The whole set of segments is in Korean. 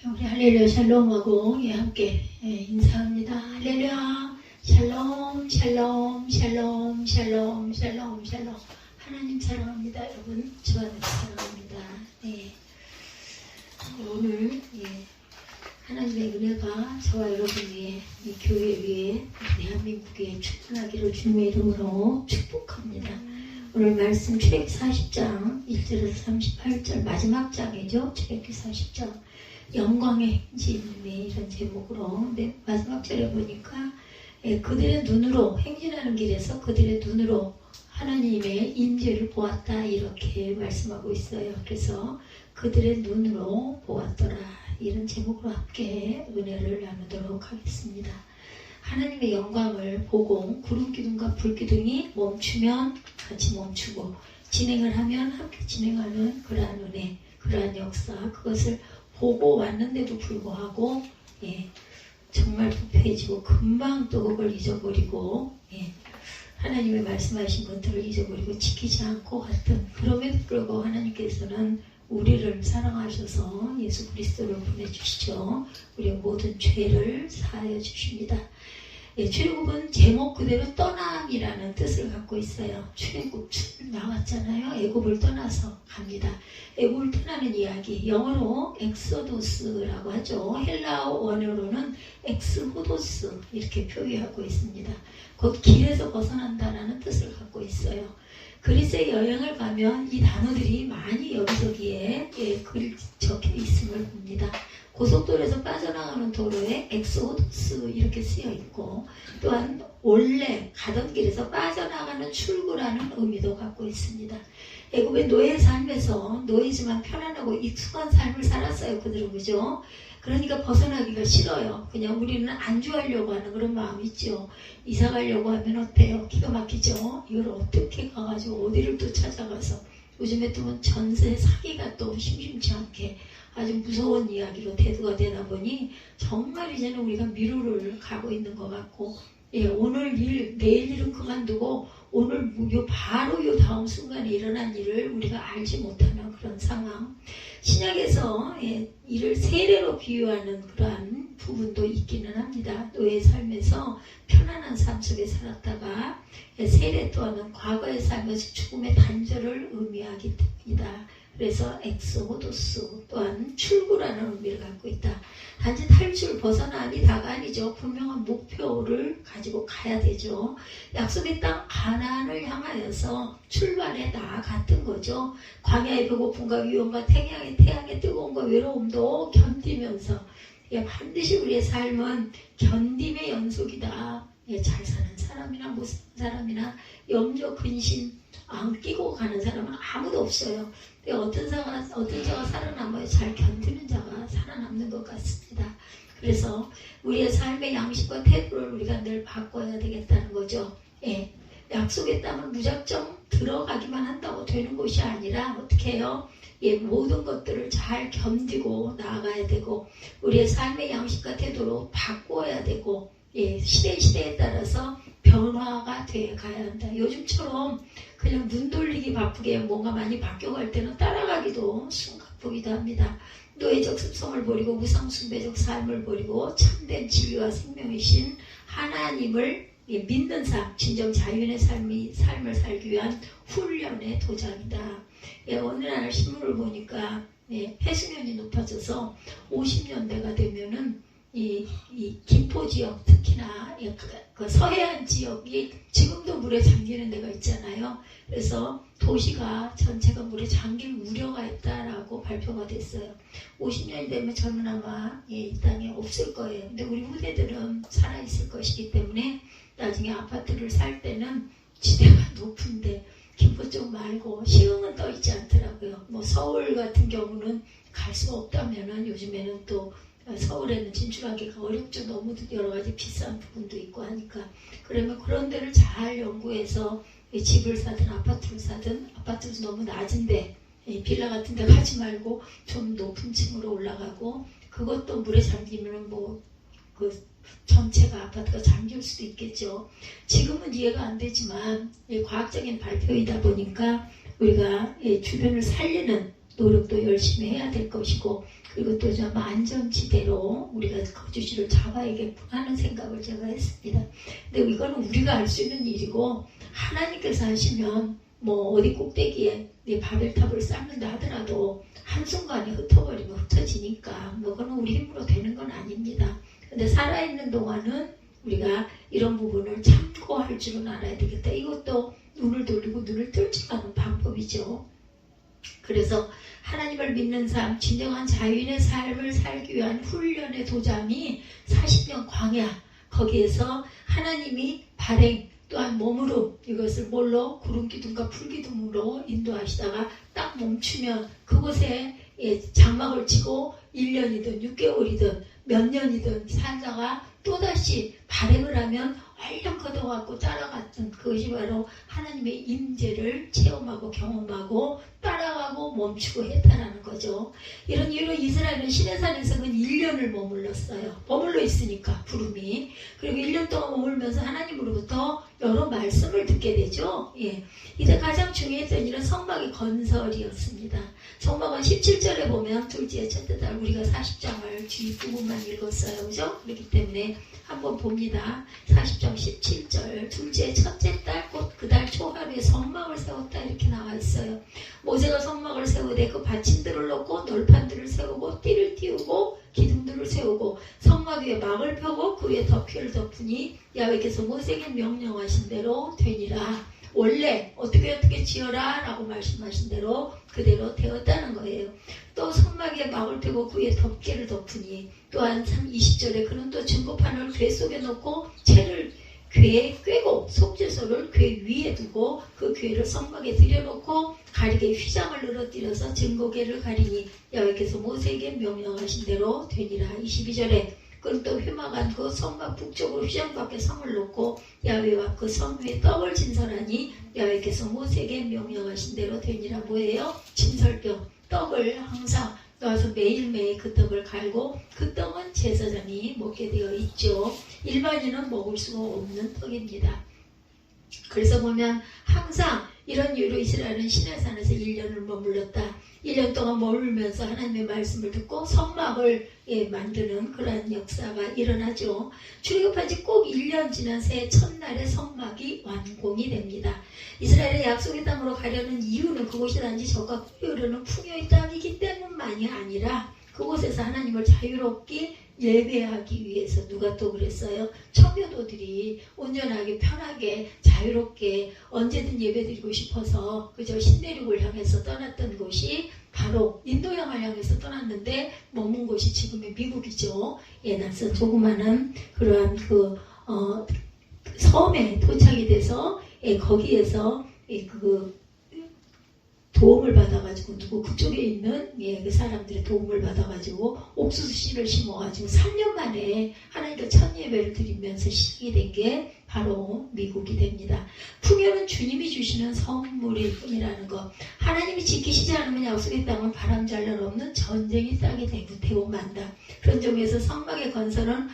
우리 할렐루야 샬롬하고 함께 인사합니다. 할렐루야 샬롬 샬롬 샬롬 샬롬 샬롬 샬롬. 하나님 사랑합니다. 여러분 주 안에서 사랑합니다. 오늘 하나님의 은혜가 저와 여러분 위에 이 교회 위에 대한민국에 충만하기를 주님의 이름으로 축복합니다. 오늘 말씀 출애굽기 40장 1절에서 38절 마지막 장이죠. 출애굽기 40장 영광의 행진 이런 제목으로 마지막 절에 보니까 그들의 눈으로 행진하는 길에서 그들의 눈으로 하나님의 임재를 보았다 이렇게 말씀하고 있어요. 그래서 그들의 눈으로 보았더라 이런 제목으로 함께 은혜를 나누도록 하겠습니다. 하나님의 영광을 보고 구름기둥과 불기둥이 멈추면 같이 멈추고 진행을 하면 함께 진행하는 그러한 은혜, 그러한 역사, 그것을 보고 왔는데도 불구하고 정말 부패해지고 금방 또 그걸 잊어버리고 하나님의 말씀하신 것들을 잊어버리고 지키지 않고 갔던, 그럼에도 불구하고 하나님께서는 우리를 사랑하셔서 예수 그리스도를 보내주시죠. 우리의 모든 죄를 사하여 주십니다. 출애굽은 제목 그대로 떠남이라는 뜻을 갖고 있어요. 출애굽 나왔잖아요. 애굽을 떠나서 갑니다. 애굽을 떠나는 이야기, 영어로 엑소도스라고 하죠. 헬라어 원어로는 엑스호도스 이렇게 표기하고 있습니다. 곧 길에서 벗어난다라는 뜻을 갖고 있어요. 그리스에 여행을 가면 이 단어들이 많이 여기저기에 적혀 있음을 봅니다. 고속도로에서 빠져나가는 도로에 엑소도스 이렇게 쓰여 있고, 또한 원래 가던 길에서 빠져나가는 출구라는 의미도 갖고 있습니다. 애굽의 노예 삶에서 노예지만 편안하고 익숙한 삶을 살았어요. 그들은, 그죠? 그러니까 벗어나기가 싫어요. 그냥 우리는 안주하려고 하는 그런 마음이 있죠. 이사 가려고 하면 어때요? 기가 막히죠? 이걸 어떻게 가가지고 어디를 또 찾아가서, 요즘에 또 전세 사기가 또 심심치 않게 아주 무서운 이야기로 대두가 되다 보니 정말 이제는 우리가 미루를 가고 있는 것 같고, 오늘 일, 내일 일은 그만두고 오늘 바로 요 다음 순간에 일어난 일을 우리가 알지 못하는 그런 상황. 신약에서 이를 세례로 비유하는 그러한 부분도 있기는 합니다. 노예 삶에서 편안한 삶 속에 살았다가 세례 또한 과거의 삶에서 죽음의 단절을 의미하기 때문이다. 그래서 엑소호도스 또한 출구라는 의미를 갖고 있다. 단지 탈출, 벗어남이 다가 아니죠. 분명한 목표를 가지고 가야 되죠. 약속의 땅 가나안을 향하여서 출발해 나아갔던 거죠. 광야의 배고픔과 위험과 태양의 뜨거움과 외로움도 견디면서 반드시 우리의 삶은 견딤의 연속이다. 잘 사는 사람이나 못 사는 사람이나 염려, 근심 안 끼고 가는 사람은 아무도 없어요. 근데 어떤 자가 살아남아야 잘 견디는 자가 살아남는 것 같습니다. 그래서 우리의 삶의 양식과 태도를 우리가 늘 바꿔야 되겠다는 거죠. 약속의 땅은 무작정 들어가기만 한다고 되는 것이 아니라 어떻게 해요? 모든 것들을 잘 견디고 나아가야 되고, 우리의 삶의 양식과 태도로 바꿔야 되고, 시대에 따라서 변화가 돼 가야 한다. 요즘처럼 그냥 눈 돌리기 바쁘게 뭔가 많이 바뀌어갈 때는 따라가기도 숨가쁘기도 합니다. 노예적 습성을 버리고 우상숭배적 삶을 버리고 참된 진리와 생명이신 하나님을 믿는 삶, 진정 자유인의 삶을 살기 위한 훈련의 도장이다. 어느 날 신문을 보니까 폐수년이 높아져서 50년대가 되면은 이 김포 지역, 특히나 그 서해안 지역이 지금도 물에 잠기는 데가 있잖아요. 그래서 도시가 전체가 물에 잠길 우려가 있다라고 발표가 됐어요. 50년이 되면 저는 아마 이 땅에 없을 거예요. 근데 우리 후대들은 살아있을 것이기 때문에 나중에 아파트를 살 때는 지대가 높은데 김포 쪽 말고 시흥은 떠 있지 않더라고요. 서울 같은 경우는 갈 수가 없다면은 요즘에는 또 서울에는 진출하기가 어렵죠. 너무 여러 가지 비싼 부분도 있고 하니까. 그러면 그런 데를 잘 연구해서 집을 사든 아파트를 사든, 아파트도 너무 낮은데 빌라 같은 데 가지 말고 좀 높은 층으로 올라가고, 그것도 물에 잠기면 그 전체가 아파트가 잠길 수도 있겠죠. 지금은 이해가 안 되지만 과학적인 발표이다 보니까 우리가 주변을 살리는 노력도 열심히 해야 될 것이고, 그리고 또 좀 안전지대로 우리가 거주지를 잡아야겠구나 하는 생각을 제가 했습니다. 근데 이거는 우리가 할 수 있는 일이고, 하나님께서 하시면 뭐 어디 꼭대기에 바벨탑을 쌓는다 하더라도 한순간에 흩어버리면 흩어지니까 그거는 우리 힘으로 되는 건 아닙니다. 근데 살아있는 동안은 우리가 이런 부분을 참고할 줄은 알아야 되겠다. 이것도 눈을 돌리고 눈을 뜰지 않은 방법이죠. 그래서 하나님을 믿는 삶, 진정한 자유인의 삶을 살기 위한 훈련의 도장이 40년 광야, 거기에서 하나님이 발행 또한 몸으로 이것을 뭘로? 구름기둥과 풀기둥으로 인도하시다가 딱 멈추면 그곳에 장막을 치고 1년이든 6개월이든 몇 년이든 살다가 또다시 발행을 하면 얼른 걷어갖고 따라갔던 그것이 바로 하나님의 임재를 체험하고 경험하고 따라가고 멈추고 했다라는 거죠. 이런 이유로 이스라엘은 시내산에서는 1년을 머물렀어요. 머물러 있으니까 구름이. 그리고 1년 동안 머물면서 하나님으로부터 여러 말씀을 듣게 되죠. 이제 가장 중요했던 일은 성막의 건설이었습니다. 성막은 17절에 보면 둘째 첫째 달 우리가 40장을 뒤 부분만 읽었어요. 그죠? 그렇기 때문에 한번 봅니다. 40장 17절 둘째 첫째 달 곧 그 달 초하루에 성막을 세웠다 이렇게 나와 있어요. 모세가 성막을 세우되 그 받침들을 놓고 널판들을 세우고 띠를 띄우고 기둥들을 세우고 성막 위에 막을 펴고 그 위에 덮개를 덮으니 야훼께서 모세에게 명령하신 대로 되니라. 원래 어떻게 지어라 라고 말씀하신 대로 그대로 되었다는 거예요. 또 성막에 막을 펴고 그 위에 덮개를 덮으니 또한 20절에 그는 또 증거판을 궤 속에 넣고 채를 궤에 꿰고 속죄소를 궤 위에 두고 그 궤를 성막에 들여놓고 가리개 휘장을 늘어뜨려서 증거궤를 가리니 야훼께서 모세에게 명령하신 대로 되니라. 22절에 그는 또 회막한 그 성막 북쪽으로 휘장 밖에 성을 놓고 야훼와 그 성 위에 떡을 진설하니 야훼께서 모세에게 명령하신 대로 되니라. 뭐예요? 진설병 떡을 항상 넣어서 매일매일 그 떡을 갈고 그 떡은 제사장이 먹게 되어 있죠. 일반인은 먹을 수가 없는 떡입니다. 그래서 보면 항상 이런 이유로 이스라엘은 시내산에서 1년을 머물렀다. 1년 동안 머물면서 하나님의 말씀을 듣고 성막을 만드는 그러한 역사가 일어나죠. 출애굽한 지 꼭 1년 지난 새해 첫날에 성막이 완공이 됩니다. 이스라엘의 약속의 땅으로 가려는 이유는 그곳이 단지 적과 꿀이 흐르는 풍요의 땅이기 때문만이 아니라 그곳에서 하나님을 자유롭게 예배하기 위해서. 누가 또 그랬어요? 청교도들이 온전하게 편하게 자유롭게 언제든 예배드리고 싶어서 그저 신대륙을 향해서 떠났던 곳이 바로 인도양을 향해서 떠났는데 머문 곳이 지금의 미국이죠. 낯선 조그마한 그러한 섬에 도착이 돼서 거기에서 도움을 받아가지고 누구 그쪽에 있는 그 사람들의 도움을 받아가지고 옥수수 씨를 심어가지고 3년 만에 하나님께 첫 예배를 드리면서 시작이 된 게 바로 미국이 됩니다. 풍요는 주님이 주시는 선물일 뿐이라는 것. 하나님이 지키시지 않으면 약속의 땅은 바람잘 날 없는 전쟁이 땅이 되고 만다. 그런 점에서 성막의 건설은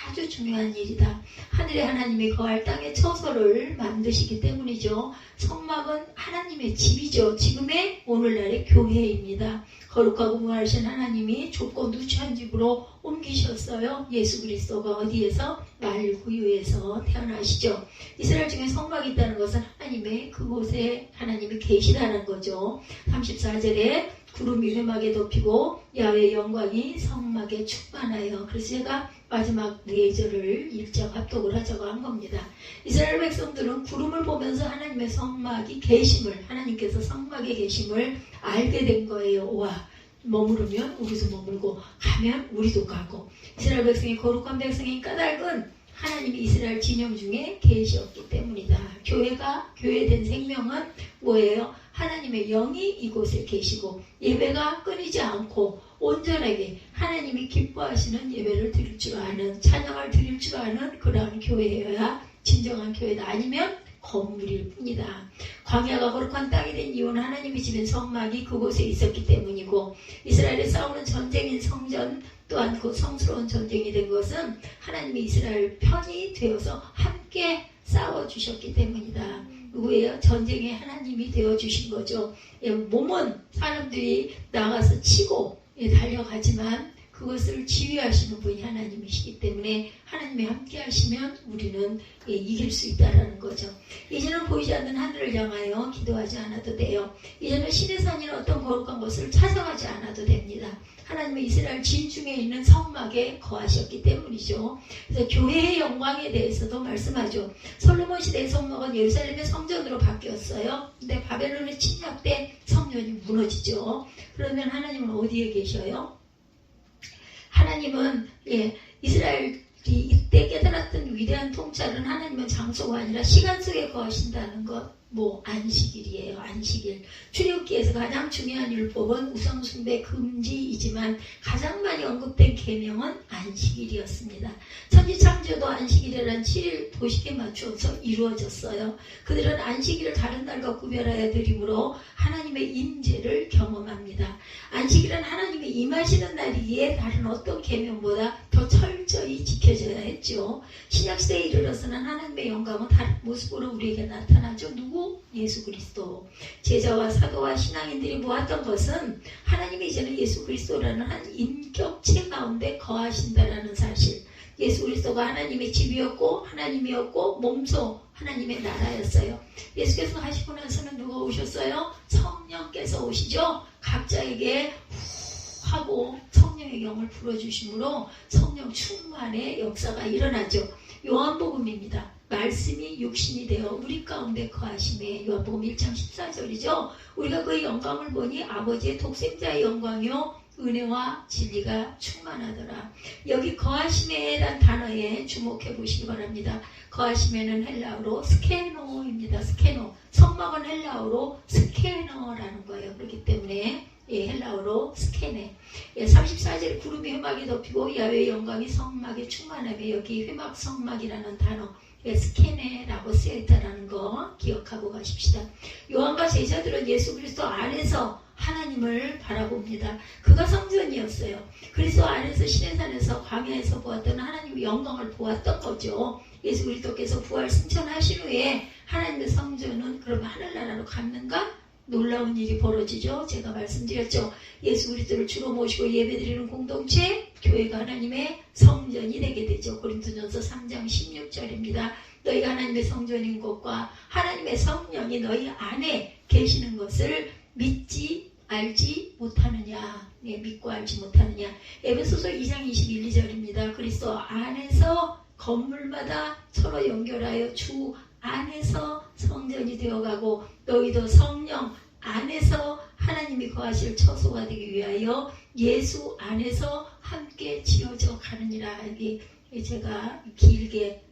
아주 중요한 일이다. 하늘의 하나님이 거할 땅의 처소를 만드시기 때문이죠. 성막은 하나님의 집이죠. 지금의 오늘날의 교회입니다. 거룩하고 무하신 하나님이 좁고 누추한 집으로 옮기셨어요. 예수 그리스도가 어디에서? 말구유에서 태어나시죠. 이스라엘 중에 성막이 있다는 것은 하나님의 그곳에 하나님이 계시다는 거죠. 34절에 구름이 회막에 덮이고 야훼의 영광이 성막에 충만하여. 그래서 제가 마지막 4절을 일자 합독을 하자고 한 겁니다. 이스라엘 백성들은 구름을 보면서 하나님의 성막이 계심을, 하나님께서 성막에 계심을 알게 된 거예요. 와, 머무르면 우리도 머물고 가면 우리도 가고. 이스라엘 백성이 거룩한 백성인 까닭은 하나님이 이스라엘 진영 중에 계셨기 때문이다. 교회가 교회된 생명은 뭐예요? 하나님의 영이 이곳에 계시고 예배가 끊이지 않고 온전하게 하나님이 기뻐하시는 예배를 드릴 줄 아는, 찬양을 드릴 줄 아는 그러한 교회여야 진정한 교회다. 아니면 건물일 뿐이다. 광야가 거룩한 땅이 된 이유는 하나님의 집인 성막이 그곳에 있었기 때문이고, 이스라엘의 싸우는 전쟁인 성전 또한 그 성스러운 전쟁이 된 것은 하나님이 이스라엘 편이 되어서 함께 싸워주셨기 때문이다. 누구예요? 전쟁의 하나님이 되어주신 거죠. 예, 몸은 사람들이 나가서 치고 달려가지만 그것을 지휘하시는 분이 하나님이시기 때문에 하나님이 함께 하시면 우리는 이길 수 있다는 거죠. 이제는 보이지 않는 하늘을 향하여 기도하지 않아도 돼요. 이제는 신의 산이나 어떤 거룩한 것을 찾아가지 않아도 됩니다. 하나님은 이스라엘 진중에 있는 성막에 거하셨기 때문이죠. 그래서 교회의 영광에 대해서도 말씀하죠. 솔로몬 시대의 성막은 예루살렘의 성전으로 바뀌었어요. 근데 바벨론의 침략 때 성전이 무너지죠. 그러면 하나님은 어디에 계셔요? 하나님은 이스라엘이 이때 깨달았던 위대한 통찰은 하나님은 장소가 아니라 시간 속에 거하신다는 것. 안식일이에요. 안식일. 출애굽기에서 가장 중요한 율법은 우상숭배 금지이지만 가장 많이 언급된 계명은 안식일이었습니다. 천지창조도 안식일이라는 7일 도식에 맞추어서 이루어졌어요. 그들은 안식일을 다른 날과 구별하여 드림으로 하나님의 임재를 경험합니다. 안식일은 하나님이 임하시는 날이기에 다른 어떤 계명보다 더 철저히 지켜져야 했죠. 신약시대에 이르러서는 하나님의 영광은 다른 모습으로 우리에게 나타나죠. 누구? 예수 그리스도. 제자와 사도와 신앙인들이 보았던 것은 하나님이 이제는 예수 그리스도라는 한 인격체 가운데 거하신다라는 사실. 예수 그리스도가 하나님의 집이었고 하나님이었고 몸소 하나님의 나라였어요. 예수께서 하시고 나서는 누가 오셨어요? 성령께서 오시죠. 각자에게 하고 성령의 영을 불어주심으로 성령 충만의 역사가 일어나죠. 요한복음입니다. 말씀이 육신이 되어 우리 가운데 거하심에 요한복음 1장 14절이죠. 우리가 그의 영광을 보니 아버지의 독생자의 영광이요 은혜와 진리가 충만하더라. 여기 거하심에란 단어에 주목해 보시기 바랍니다. 거하심에는 헬라어로 스케노입니다. 스케노. 성막은 헬라어로 스케너라는 거예요. 그렇기 때문에 헬라어로 스케네. 34절 구름이 회막에 덮이고 야훼의 영광이 성막에 충만하며 여기 회막 성막이라는 단어 스케네라고 쓰여있다는 거 기억하고 가십시다. 요한과 제자들은 예수 그리스도 안에서 하나님을 바라봅니다. 그가 성전이었어요. 그리스도 안에서 시내산에서 광야에서 보았던 하나님의 영광을 보았던 거죠. 예수 그리스도께서 부활 승천하신 후에 하나님의 성전은 그러면 하늘나라로 갔는가? 놀라운 일이 벌어지죠. 제가 말씀드렸죠. 예수 그리스도를 주로 모시고 예배드리는 공동체, 교회가 하나님의 성전이 되게 되죠. 고린도전서 3장 16절입니다. 너희가 하나님의 성전인 것과 하나님의 성령이 너희 안에 계시는 것을 믿지 알지 못하느냐. 믿고 알지 못하느냐. 에베소서 2장 21, 2절입니다. 그리스도 안에서 건물마다 서로 연결하여 주 안에서 성전이 되어가고 너희도 성령 안에서 하나님이 거하실 처소가 되기 위하여 예수 안에서 함께 지어져 가느니라. 여기 제가 길게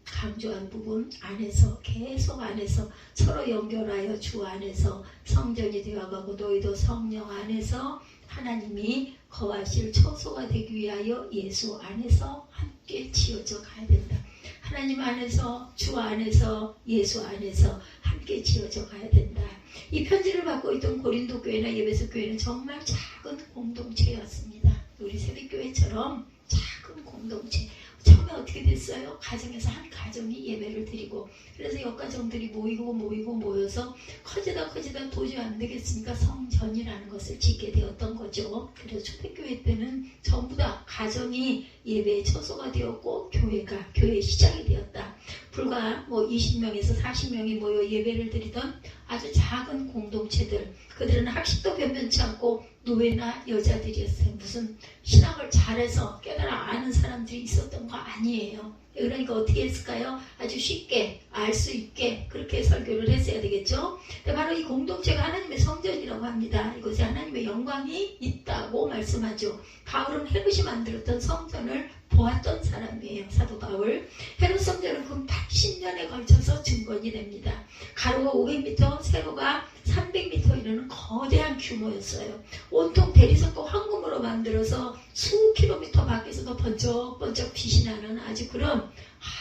강조한 부분 안에서 계속 안에서 서로 연결하여 주 안에서 성전이 되어가고 너희도 성령 안에서 하나님이 거하실 처소가 되기 위하여 예수 안에서 함께 지어져 가야 된다. 하나님 안에서 주 안에서 예수 안에서 함께 지어져 가야 된다. 이 편지를 받고 있던 고린도 교회나 에베소 교회는 정말 작은 공동체였습니다. 우리 새벽교회처럼 작은 공동체. 처음에 어떻게 됐어요? 가정에서 한 가정이 예배를 드리고 그래서 옆가정들이 모여서 커지다 도저히 안 되겠으니까 성전이라는 것을 짓게 되었던 거죠. 그래서 초대교회 때는 전부 다 가정이 예배의 처소가 되었고 교회의 시작이 되었다. 불과 20명에서 40명이 모여 예배를 드리던 아주 작은 공동체들, 그들은 학식도 변변치 않고 노예나 여자들이었어요. 무슨 신학을 잘해서 깨달아 아는 사람들이 있었던 거 아니에요. 그러니까 어떻게 했을까요? 아주 쉽게 알 수 있게 그렇게 설교를 했어야 되겠죠. 근데 바로 이 공동체가 하나님의 성전이라고 합니다. 이곳에 하나님의 영광이 있다고 말씀하죠. 바울은 헤롯이 만들었던 성전을 보았던 사람이에요. 사도 바울. 헤롯 성전은 금 80년에 걸쳐서 증건이 됩니다. 가로가 500m, 세로가 300m 이르는 거대한 규모였어요. 온통 대리석과 황금으로 만들어서 수 킬로미터 밖에서도 번쩍번쩍 빛이 나는 아주 그런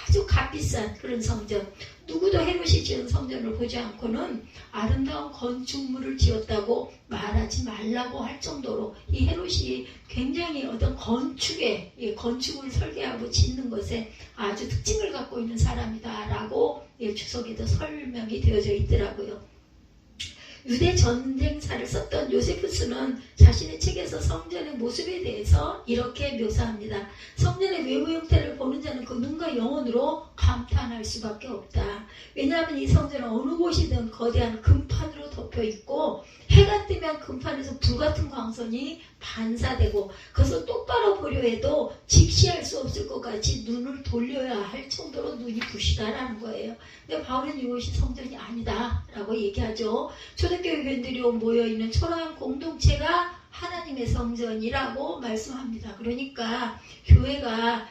아주 값비싼 그런 성전. 누구도 헤롯이 지은 성전을 보지 않고는 아름다운 건축물을 지었다고 말하지 말라고 할 정도로 이 헤롯이 굉장히 어떤 건축을 설계하고 짓는 것에 아주 특징을 갖고 있는 사람이다라고 주석에도 설명이 되어져 있더라고요. 유대 전쟁사를 썼던 요세푸스는 자신의 책에서 성전의 모습에 대해서 이렇게 묘사합니다. 성전의 외부 형태를 보는 자는 그 눈과 영혼으로 감탄할 수밖에 없다. 왜냐하면 이 성전은 어느 곳이든 거대한 금판으로 덮여 있고 해가 뜨면 금판에서 불같은 광선이 반사되고 그것을 똑바로 보려 해도 직시할 수 없을 것 같이 눈을 돌려야 할 정도로 눈이 부시다라는 거예요. 근데 바울은 이것이 성전이 아니다 라고 얘기하죠. 초대교회 교인들이 모여있는 초라한 공동체가 하나님의 성전이라고 말씀합니다. 그러니까 교회가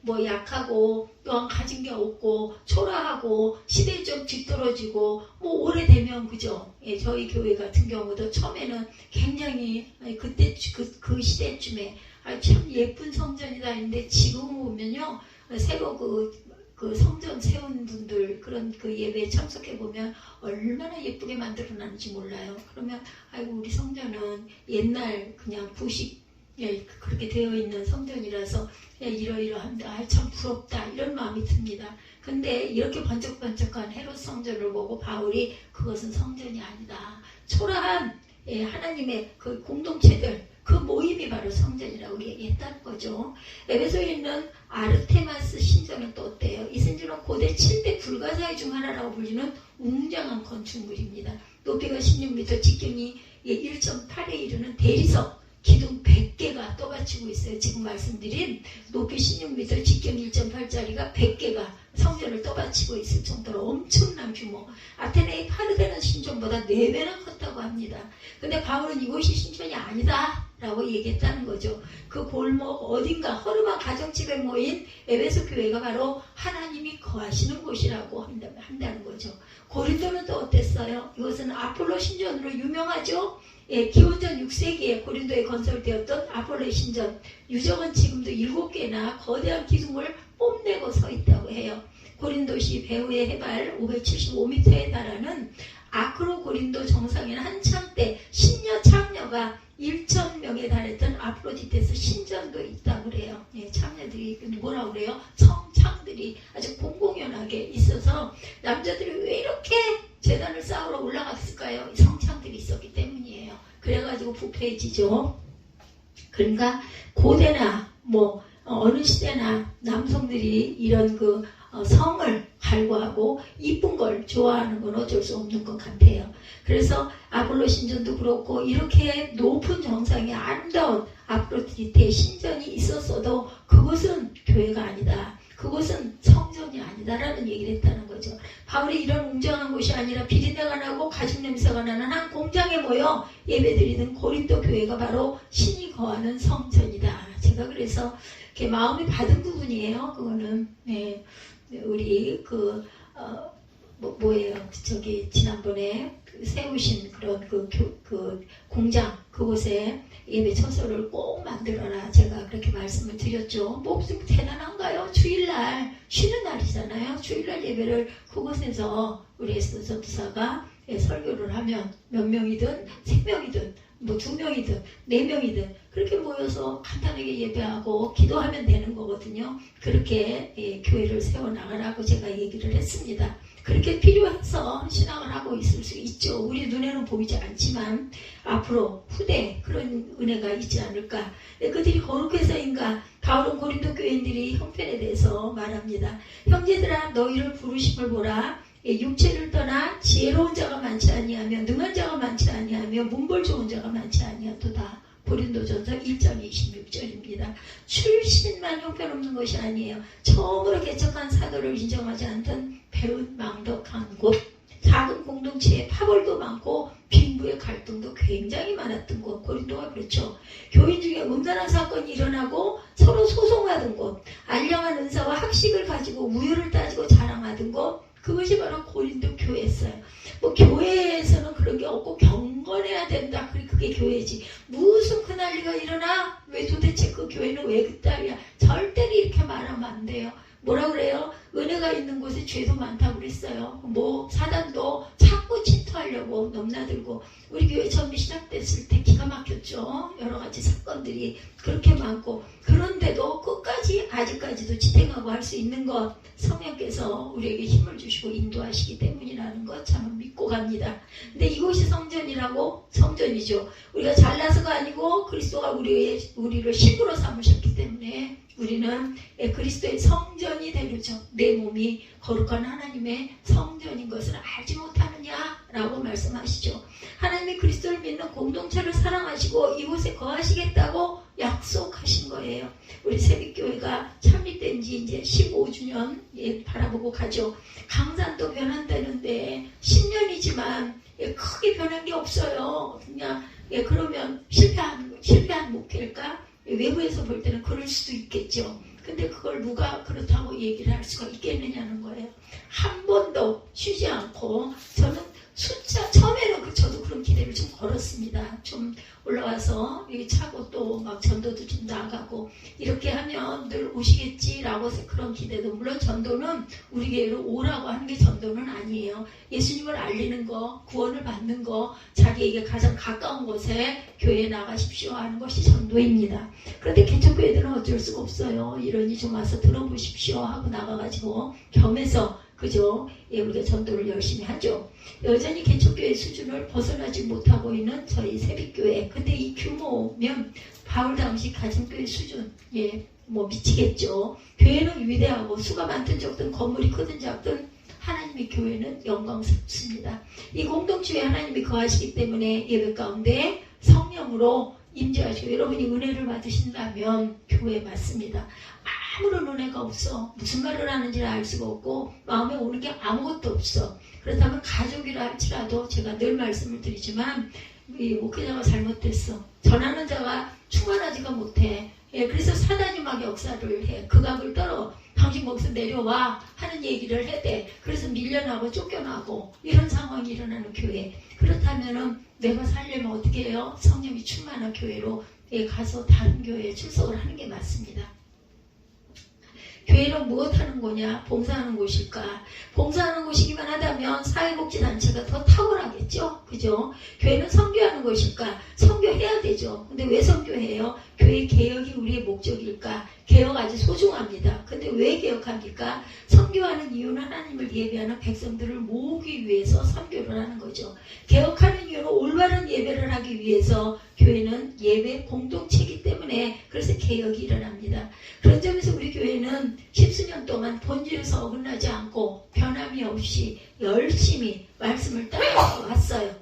뭐 약하고 또한 가진 게 없고 초라하고 시대에 좀 뒤떨어지고 뭐 오래되면 그죠. 저희 교회 같은 경우도 처음에는 굉장히 그때 그 시대쯤에 참 예쁜 성전이다 했는데 지금 보면요 새로 그 성전 세운 분들 그런 그 예배에 참석해 보면 얼마나 예쁘게 만들어놨는지 몰라요. 그러면 아이고 우리 성전은 옛날 그냥 부식 그렇게 되어 있는 성전이라서 이러이러한데 참 부럽다 이런 마음이 듭니다. 근데 이렇게 번쩍번쩍한 헤롯 성전을 보고 바울이 그것은 성전이 아니다. 초라한 하나님의 그 공동체들 그 모임이 바로 성전이라고 얘기했다는 거죠. 에베소에 있는 아르테마스 신전은 또 어때요? 이 신전은 고대 7대 불가사의 중 하나라고 불리는 웅장한 건축물입니다. 높이가 16m, 직경이 1.8에 이르는 대리석 기둥 100개가 떠받치고 있어요. 지금 말씀드린 높이 16m, 직경 1.8짜리가 100개가 성전을 떠받치고 있을 정도로 엄청난 규모. 아테네의 파르데논 신전보다 4배나 컸다고 합니다. 근데 바울은 이곳이 신전이 아니다 라고 얘기했다는 거죠. 그 골목 어딘가 허름한 가정집에 모인 에베소 교회가 바로 하나님이 거하시는 곳이라고 한다는 거죠. 고린도는 또 어땠어요? 이것은 아폴로 신전으로 유명하죠. 기원전 6세기에 고린도에 건설되었던 아폴로의 신전. 유적은 지금도 7개나 거대한 기둥을 뽐내고 서 있다고 해요. 고린도시 배후의 해발 575m에 달하는 아크로 고린도 정상에는 한참 때 신녀 창녀가 1,000명에 달했던 아프로디테스 신전도 있다고 그래요. 창녀들이 뭐라고 그래요? 성창들이 아주 공공연하게 있어서 남자들이 왜 이렇게 제단을 쌓으러 올라갔을까요? 성창들이 있었기 때문이에요. 그래가지고 부패해지죠. 그러니까 고대나 뭐 어느 시대나 남성들이 이런 성을 갈구하고 이쁜 걸 좋아하는 건 어쩔 수 없는 것 같아요. 그래서 아폴로 신전도 그렇고 이렇게 높은 정상에 아름다운 아프로디테 신전이 있었어도 그것은 교회가 아니다. 그것은 성전이 아니다라는 얘기를 했다는 거죠. 바울이 이런 웅장한 곳이 아니라 비린내가 나고 가죽 냄새가 나는 한 공장에 모여 예배드리는 고린도 교회가 바로 신이 거하는 성전이다. 제가 그래서 이렇게 마음이 받은 부분이에요. 그거는 우리 뭐예요? 저기 지난번에 세우신 그런 그 공장 그곳에 예배 처소를 꼭 만들어라. 제가 그렇게 말씀을 드렸죠. 뭐 대단한가요? 주일날 쉬는 날이잖아요. 주일날 예배를 그곳에서 우리 에스더 전도사가 설교를 하면 몇 명이든 3명이든 뭐 2명이든 4명이든 그렇게 모여서 간단하게 예배하고 기도하면 되는 거거든요. 그렇게 교회를 세워나가라고 제가 얘기를 했습니다. 그렇게 필요해서 신앙을 하고 있을 수 있죠. 우리 눈에는 보이지 않지만 앞으로 후대 그런 은혜가 있지 않을까. 그들이 거룩해서인가. 바울은 고린도 교인들이 형편에 대해서 말합니다. 형제들아 너희를 부르심을 보라. 육체를 떠나 지혜로운 자가 많지 아니하며 능한 자가 많지 아니하며 문벌 좋은 자가 많지 아니하도다. 고린도전서 1장 26절입니다. 출신만 형편없는 것이 아니에요. 처음으로 개척한 사도를 인정하지 않던 배운 망덕한 곳, 작은 공동체에 파벌도 많고 빈부의 갈등도 굉장히 많았던 곳, 고린도가 그렇죠. 교인 중에 음란한 사건이 일어나고 서로 소송하던 곳, 알량한 은사와 학식을 가지고 우유를 따지고 자랑하던 곳, 그것이 바로 고린도 교회였어요. 뭐 교회에서는 그런 게 없고 경건해야 된다. 그게 교회지. 무슨 그 난리가 일어나? 왜 도대체 그 교회는 왜 그따위야? 절대로 이렇게 말하면 안 돼요. 뭐라 그래요? 은혜가 있는 곳에 죄도 많다고 그랬어요. 뭐 사단도 자꾸 침투하려고 넘나들고, 우리 교회 처음 시작됐을 때 기가 막혔죠. 여러 가지 사건들이 그렇게 많고, 그런데도 끝까지 아직까지도 지탱하고 할 수 있는 것, 성령께서 우리에게 힘을 주시고 인도하시기 때문이라는 것 참 믿고 갑니다. 근데 이곳이 성전이라고? 성전이죠. 우리가 잘나서가 아니고 그리스도가 우리를 신부로 삼으셨기 때문에 우리는 그리스도의 성전이 되려죠. 내 몸이 거룩한 하나님의 성전인 것을 알지 못하느냐라고 말씀하시죠. 하나님이 그리스도를 믿는 공동체를 사랑하시고 이곳에 거하시겠다고 약속하신 거예요. 우리 새빛교회가 창립된 지 이제 15주년 바라보고 가죠. 강산도 변한다는데 10년이지만 크게 변한 게 없어요. 그냥 그러면 실패한 목회일까? 외부에서 볼 때는 그럴 수도 있겠죠. 근데 그걸 누가 그렇다고 얘기를 할 수가 있겠느냐는 거예요. 한 번도 쉬지 않고 저는 숫자 처음에는 저도 그런 기대를 좀 걸었습니다. 좀 올라와서 여기 차고 또 막 전도도 좀 나가고 이렇게 하면 늘 오시겠지라고 해서 그런 기대도, 물론 전도는 우리 교회로 오라고 하는 게 전도는 아니에요. 예수님을 알리는 거, 구원을 받는 거, 자기에게 가장 가까운 곳에 교회에 나가십시오 하는 것이 전도입니다. 그런데 개척교회들은 어쩔 수가 없어요. 이러니 좀 와서 들어보십시오 하고 나가가지고 겸해서 그죠? 우리가 전도를 열심히 하죠. 여전히 개척교회 수준을 벗어나지 못하고 있는 저희 새빛교회. 근데 이 규모면 바울 당시 가진교회 수준, 뭐 미치겠죠. 교회는 위대하고 수가 많든 적든 건물이 크든 작든 하나님의 교회는 영광스럽습니다. 이 공동체에 하나님이 거하시기 때문에 예배 가운데 성령으로 임재하시고, 여러분이 은혜를 받으신다면 교회 맞습니다. 아무런 은혜가 없어. 무슨 말을 하는지를 알 수가 없고 마음에 오는 게 아무것도 없어. 그렇다면 가족이라 할지라도 제가 늘 말씀을 드리지만 이 목회자가 잘못됐어. 전하는 자가 충만하지가 못해. 그래서 사단이 막 역사를 해. 극악을 떨어. 당신 거기서 내려와 하는 얘기를 해대. 그래서 밀려나고 쫓겨나고 이런 상황이 일어나는 교회. 그렇다면은 내가 살려면 어떻게 해요? 성령이 충만한 교회로 가서 다른 교회에 출석을 하는 게 맞습니다. 교회는 무엇 하는 거냐? 봉사하는 곳일까? 봉사하는 곳이기만 하다면 사회복지단체가 더 탁월하겠죠? 그죠? 교회는 선교하는 곳일까? 선교해야 되죠. 근데 왜 선교해요? 교회 개혁이 우리의 목적일까? 개혁 아주 소중합니다. 근데 왜 개혁합니까? 선교하는 이유는 하나님을 예배하는 백성들을 모으기 위해서 선교를 하는 거죠. 개혁하는 이유는 올바른 예배를 하기 위해서. 교회는 예배 공동체이기 때문에 그래서 개혁이 일어납니다. 그런 점에서 우리 교회는 10수년 동안 본질에서 어긋나지 않고 변함이 없이 열심히 말씀을 따라왔어요.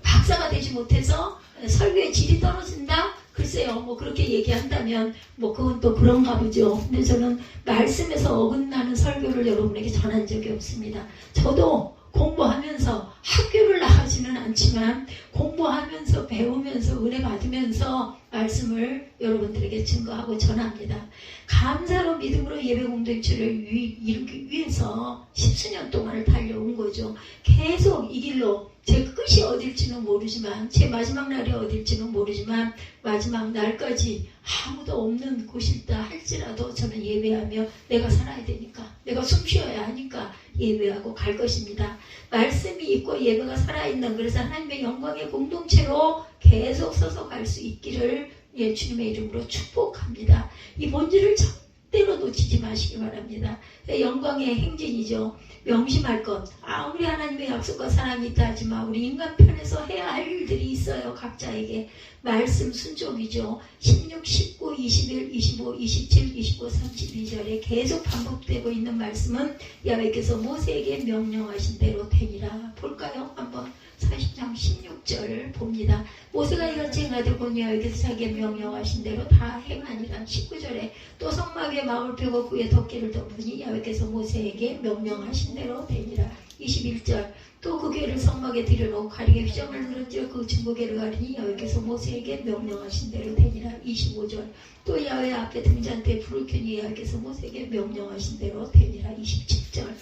박사가 되지 못해서 설교의 질이 떨어진다? 글쎄요, 그렇게 얘기한다면 그건 또 그런가 보죠. 근데 저는 말씀에서 어긋나는 설교를 여러분에게 전한 적이 없습니다. 저도 공부하면서 학교를 나가지는 않지만 공부하면서 배우면서 은혜 받으면서 말씀을 여러분들에게 증거하고 전합니다. 감사로 믿음으로 예배 공동체를 이루기 위해서 10수년 동안을 달려온 거죠. 계속 이 길로 제 끝이 어딜지는 모르지만, 제 마지막 날이 어딜지는 모르지만 마지막 날까지 아무도 없는 곳이다 할지라도 저는 예배하며 내가 살아야 되니까, 내가 숨 쉬어야 하니까 예배하고 갈 것입니다. 말씀이 있고 예배가 살아있는, 그래서 하나님의 영광의 공동체로 계속 서서 갈 수 있기를 주님의 이름으로 축복합니다. 이 본질을 절대로 놓치지 마시기 바랍니다. 영광의 행진이죠. 명심할 것. 아무리 하나님의 약속과 사랑이 있다 하지만 우리 인간 편에서 해야 할 일들이 있어요. 각자에게. 말씀 순종이죠. 16, 19, 21, 25, 27, 29, 32절에 계속 반복되고 있는 말씀은 야훼께서 모세에게 명령하신 대로 되니라. 볼까요? 한번 40장 16절 봅니다. 모세가 이같이 행하되 보니 야훼께서 자기의 명령하신 대로 다 행하니라. 19절에 또 성막에 마을 펴고 그에 덮개를 덮으니 야훼께서 모세에게 명령하신 대로 되니라. 21절 또 그 괴를 성막에 들여놓고 가리개 휘장을 늘어뜨려 그 증거궤를 가리니 야훼께서 모세에게 명령하신 대로 되니라. 25절 또 야훼 앞에 등잔대에 불을 켜니 야훼께서 모세에게 명령하신 대로 되니라. 27절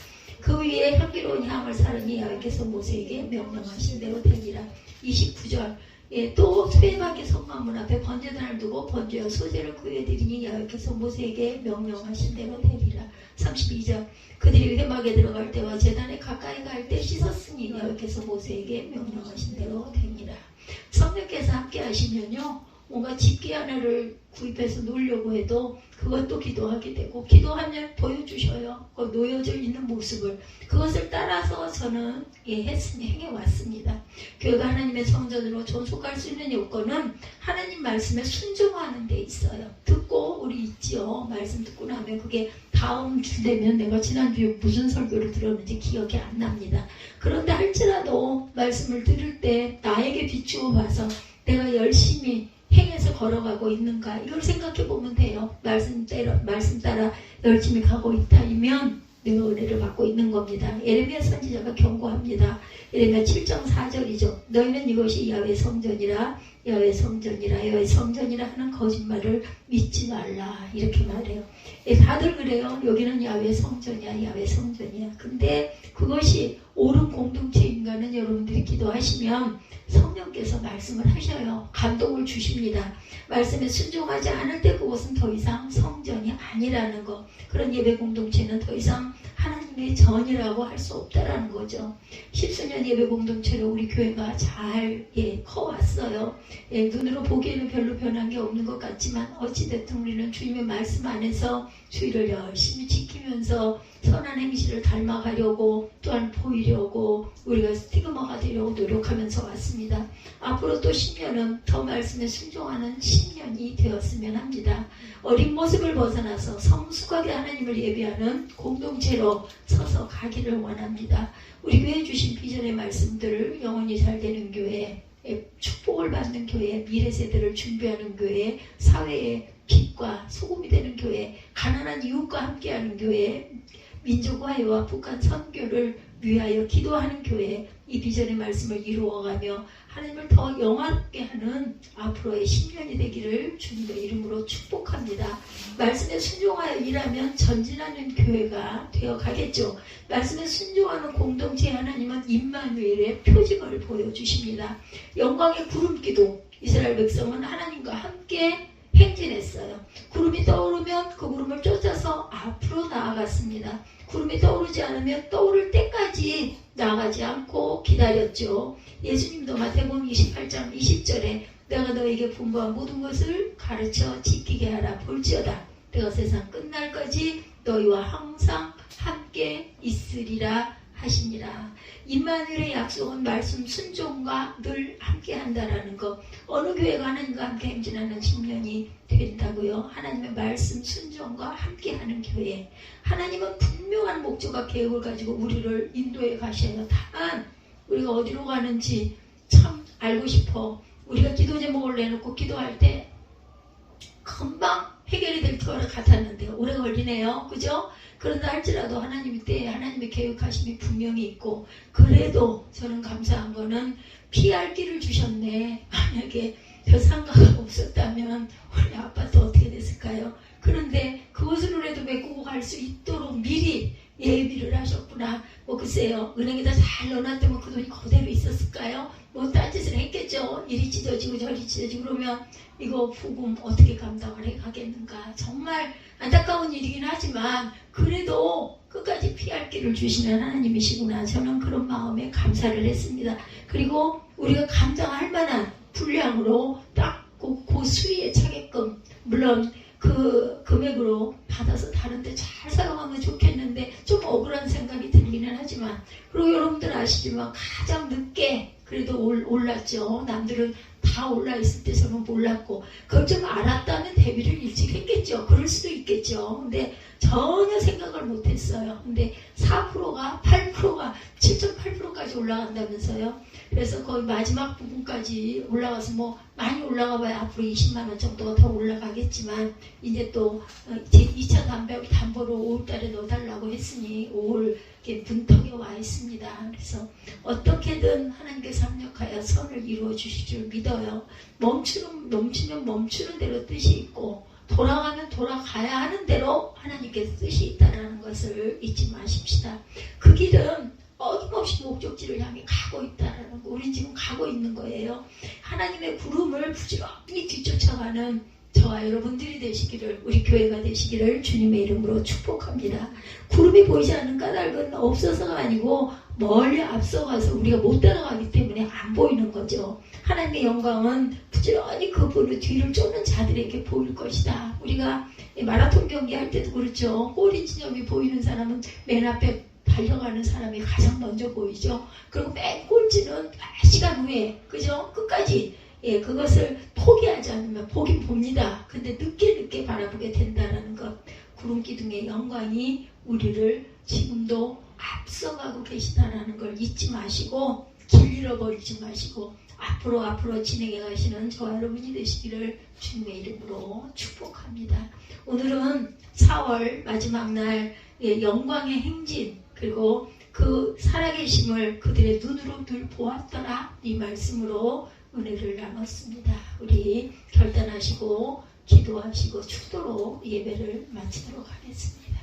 그 위에 향기로운 향을 사르니 여호와께서 모세에게 명령하신 대로 되리라. 29절 예, 또 소외박의 성막문 앞에 번제단을 두고 번제와 소제를 구해드리니 여호와께서 모세에게 명령하신 대로 되리라. 32절 그들이 회막에 들어갈 때와 제단에 가까이 갈 때 씻었으니 여호와께서 모세에게 명령하신 대로 되니라. 성령께서 함께 하시면요, 뭔가 집게 하나를 구입해서 놓으려고 해도 그것도 기도하게 되고, 기도하면 보여주셔요. 놓여져 있는 모습을. 그것을 따라서 저는 행해왔습니다. 교회가 하나님의 성전으로 존속할 수 있는 요건은 하나님 말씀에 순종하는 데 있어요. 듣고 우리 있지요. 말씀 듣고 나면 그게 다음 주 되면 내가 지난주에 무슨 설교를 들었는지 기억이 안 납니다. 그런데 할지라도 말씀을 들을 때 나에게 비추어 봐서 내가 열심히 행해서 걸어가고 있는가, 이걸 생각해 보면 돼요. 말씀 따라 열심히 가고 있다면 내가 은혜를 받고 있는 겁니다. 예레미야 선지자가 경고합니다. 예레미야 7장 4절이죠. 너희는 이것이 야훼 성전이라 야훼 성전이라 야훼 성전이라 하는 거짓말을 믿지 말라, 이렇게 말해요. 다들 그래요. 여기는 야훼 성전이야 야훼 성전이야. 근데 그것이 옳은 공동체인가는 여러분들이 기도하시면 성령께서 말씀을 하셔요. 감동을 주십니다. 말씀에 순종하지 않을 때 그것은 더 이상 성전이 아니라는 거. 그런 예배 공동체는 더 이상 하나님의 전이라고 할 수 없다라는 거죠. 10수년 예배 공동체로 우리 교회가 잘 커왔어요. 눈으로 보기에는 별로 변한 게 없는 것 같지만 어찌됐든 우리는 주님의 말씀 안에서 주의를 열심히 지키면서 선한 행실을 닮아가려고, 또한 보이려고, 우리가 스티그마가 되려고 노력하면서 왔습니다. 앞으로 또 10년은 더 말씀에 순종하는 10년이 되었으면 합니다. 어린 모습을 벗어나서 성숙하게 하나님을 예배하는 공동체로 서서 가기를 원합니다. 우리 교회 주신 비전의 말씀들을 영원히 잘 되는 교회, 축복을 받는 교회, 미래 세대를 준비하는 교회, 사회의 빛과 소금이 되는 교회, 가난한 이웃과 함께하는 교회, 민족 화해와 북한 선교를 위하여 기도하는 교회, 이 비전의 말씀을 이루어가며 하나님을 더 영화롭게 하는 앞으로의 10년이 되기를 주님의 이름으로 축복합니다. 말씀에 순종하여 일하면 전진하는 교회가 되어가겠죠. 말씀에 순종하는 공동체 하나님은 임마누엘의 표징을 보여주십니다. 영광의 구름기도, 이스라엘 백성은 하나님과 함께 행진했어요. 구름이 떠오르면 그 구름을 쫓아서 앞으로 나아갔습니다. 구름이 떠오르지 않으면 떠오를 때까지 나가지 않고 기다렸죠. 예수님도 마태복음 28장 20절에 내가 너에게 분부한 모든 것을 가르쳐 지키게 하라. 볼지어다 내가 세상 끝날까지 너희와 항상 함께 있으리라 하시니라. 임마누엘의 약속은 말씀 순종과 늘 함께 한다라는 것. 어느 교회가 하나님과 함께 행진하는 10년이 된다고요? 하나님의 말씀 순종과 함께하는 교회. 하나님은 분명한 목적과 계획을 가지고 우리를 인도해 가셔요. 다만 우리가 어디로 가는지 참 알고 싶어. 우리가 기도 제목을 내놓고 기도할 때 금방 해결이 될 것 같았는데 오래 걸리네요. 그죠? 그런다 할지라도 하나님의 때에 하나님의 계획하심이 분명히 있고, 그래도 저는 감사한 거는 피할 길을 주셨네. 만약에 별상가가 없었다면 우리 아빠도 어떻게 됐을까요? 그런데 그것으로라도 메꾸고 갈 수 있도록 미리 예비를 하셨구나. 글쎄요, 은행에다 잘 넣어놨다면 그 돈이 그대로 있었을까요? 딴짓을 했겠죠. 이리 찢어지고 저리 찢어지고. 그러면 이거 부금 어떻게 감당을 해가겠는가. 정말 안타까운 일이긴 하지만 그래도 끝까지 피할 길을 주시는 하나님이시구나. 저는 그런 마음에 감사를 했습니다. 그리고 우리가 감당할 만한 분량으로 딱 그 수위에 차게끔, 물론 그 금액으로 받아서 다른데 잘 사용하면 좋겠는데 좀 억울한 생각이 들기는 하지만, 그리고 여러분들 아시지만 가장 늦게 그래도 올랐죠. 남들은 다 올라있을 때 저는 몰랐고, 그걸 좀 알았다면 데뷔를 일찍 했겠죠. 그럴 수도 있겠죠. 근데 전혀 생각을 못했어요. 근데 4%가 8%가 7.8%까지 올라간다면서요. 그래서 거의 마지막 부분까지 올라가서 많이 올라가 봐야 앞으로 20만원 정도가 더 올라가겠지만, 이제 또 제 2차 담보로 5월달에 넣어달라고 했으니 5월 문턱에 와 있습니다. 그래서 어떻게든 하나님께서 합력하여 선을 이루어 주실 줄 믿어요. 멈추면 멈추는 대로 뜻이 있고, 돌아가면 돌아가야 하는 대로 하나님께서 뜻이 있다는 것을 잊지 마십시다. 그 길은 어김없이 목적지를 향해 가고 있다는 거, 우리 지금 가고 있는 거예요. 하나님의 구름을 부지런히 뒤쫓아가는 저와 여러분들이 되시기를, 우리 교회가 되시기를 주님의 이름으로 축복합니다. 구름이 보이지 않는 까닭은 없어서가 아니고 멀리 앞서가서 우리가 못 따라가기 때문에 안 보이는 거죠. 하나님의 영광은 부지런히 그분의 뒤를 쫓는 자들에게 보일 것이다. 우리가 마라톤 경기 할 때도 그렇죠. 꼬리 지점이 보이는 사람은 맨 앞에 달려가는 사람이 가장 먼저 보이죠. 그리고 맨 꼴찌는 시간 후에, 그죠? 끝까지 그것을 포기하지 않으면 보긴 봅니다. 근데 늦게 바라보게 된다는 것. 구름 기둥의 영광이 우리를 지금도 앞서가고 계시다라는 걸 잊지 마시고, 길 잃어버리지 마시고 앞으로 진행해 가시는 저와 여러분이 되시기를 주님의 이름으로 축복합니다. 오늘은 4월 마지막 날 영광의 행진, 그리고 그 살아계심을 그들의 눈으로 늘 보았더라, 이 말씀으로 은혜를 나눴습니다. 우리 결단하시고 기도하시고 축도로 예배를 마치도록 하겠습니다.